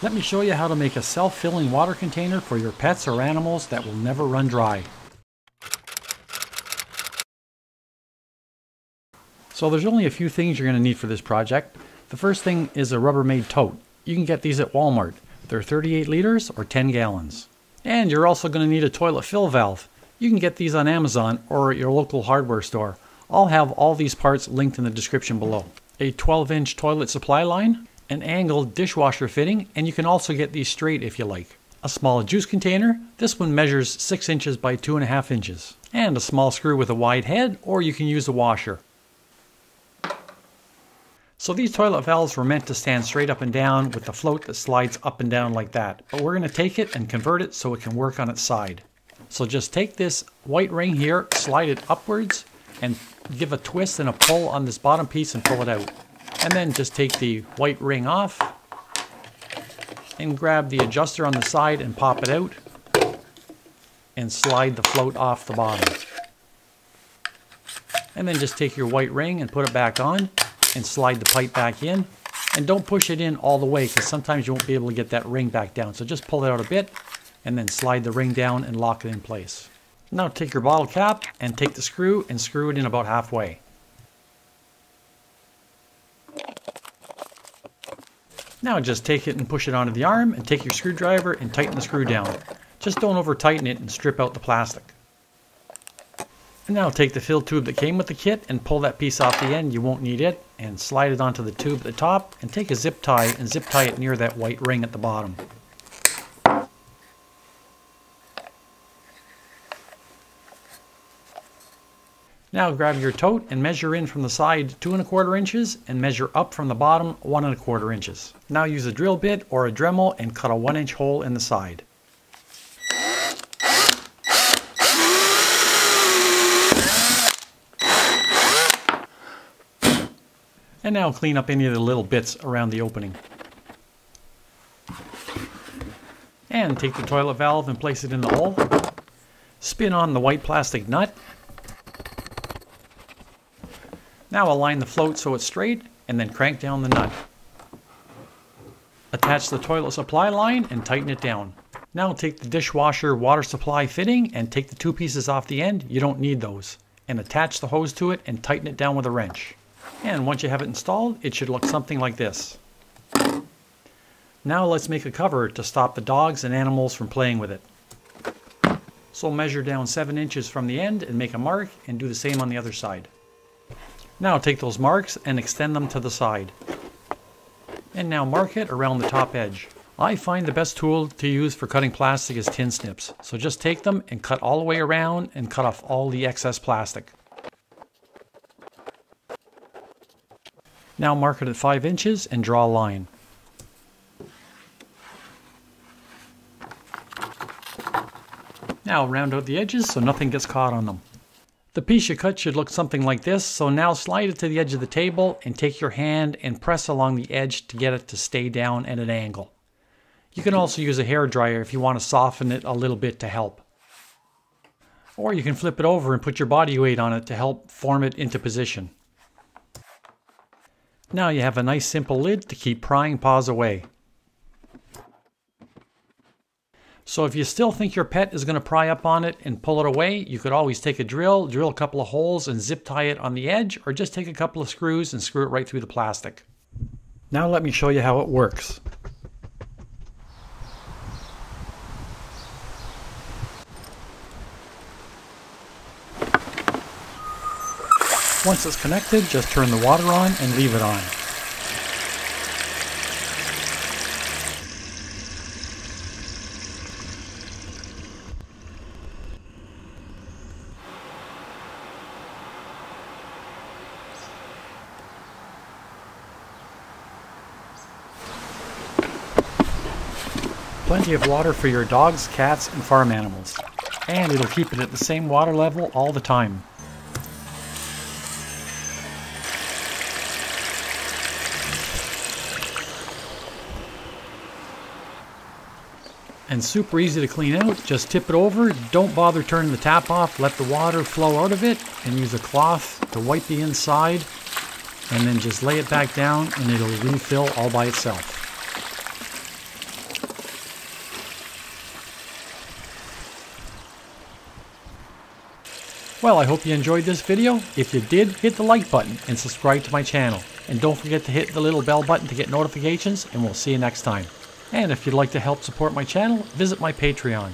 Let me show you how to make a self-filling water container for your pets or animals that will never run dry. So there's only a few things you're going to need for this project. The first thing is a Rubbermaid tote. You can get these at Walmart. They're 38 liters or 10 gallons. And you're also going to need a toilet fill valve. You can get these on Amazon or at your local hardware store. I'll have all these parts linked in the description below. A 12-inch toilet supply line, an angled dishwasher fitting, and you can also get these straight if you like. A small juice container. This one measures 6 inches by 2.5 inches. And a small screw with a wide head, or you can use a washer. So these toilet valves were meant to stand straight up and down with the float that slides up and down like that. But we're going to take it and convert it so it can work on its side. So just take this white ring here, slide it upwards, and give a twist and a pull on this bottom piece and pull it out. And then just take the white ring off and grab the adjuster on the side and pop it out and slide the float off the bottom. And then just take your white ring and put it back on and slide the pipe back in. And don't push it in all the way because sometimes you won't be able to get that ring back down. So just pull it out a bit and then slide the ring down and lock it in place. Now take your bottle cap and take the screw and screw it in about halfway. Now just take it and push it onto the arm and take your screwdriver and tighten the screw down. Just don't over tighten it and strip out the plastic. And now take the fill tube that came with the kit and pull that piece off the end, you won't need it, and slide it onto the tube at the top and take a zip tie and zip tie it near that white ring at the bottom. Now grab your tote and measure in from the side 2¼ inches and measure up from the bottom 1¼ inches. Now use a drill bit or a Dremel and cut a 1-inch hole in the side. And now clean up any of the little bits around the opening. And take the toilet valve and place it in the hole. Spin on the white plastic nut. Now align the float so it's straight and then crank down the nut. Attach the toilet supply line and tighten it down. Now take the dishwasher water supply fitting and take the 2 pieces off the end, you don't need those, and attach the hose to it and tighten it down with a wrench. And once you have it installed, it should look something like this. Now let's make a cover to stop the dogs and animals from playing with it. So measure down 7 inches from the end and make a mark and do the same on the other side. Now take those marks and extend them to the side. And now mark it around the top edge. I find the best tool to use for cutting plastic is tin snips. So just take them and cut all the way around and cut off all the excess plastic. Now mark it at 5 inches and draw a line. Now round out the edges so nothing gets caught on them. The piece you cut should look something like this, so now slide it to the edge of the table and take your hand and press along the edge to get it to stay down at an angle. You can also use a hairdryer if you want to soften it a little bit to help. Or you can flip it over and put your body weight on it to help form it into position. Now you have a nice simple lid to keep prying paws away. So if you still think your pet is going to pry up on it and pull it away, you could always take a drill a couple of holes and zip tie it on the edge, or just take a couple of screws and screw it right through the plastic. Now let me show you how it works. Once it's connected, just turn the water on and leave it on. Plenty of water for your dogs, cats, and farm animals. And it'll keep it at the same water level all the time. And super easy to clean out. Just tip it over, don't bother turning the tap off, let the water flow out of it, and use a cloth to wipe the inside, and then just lay it back down and it'll refill all by itself. Well, I hope you enjoyed this video. If you did, hit the like button and subscribe to my channel. And don't forget to hit the little bell button to get notifications, and we'll see you next time. And if you'd like to help support my channel, visit my Patreon.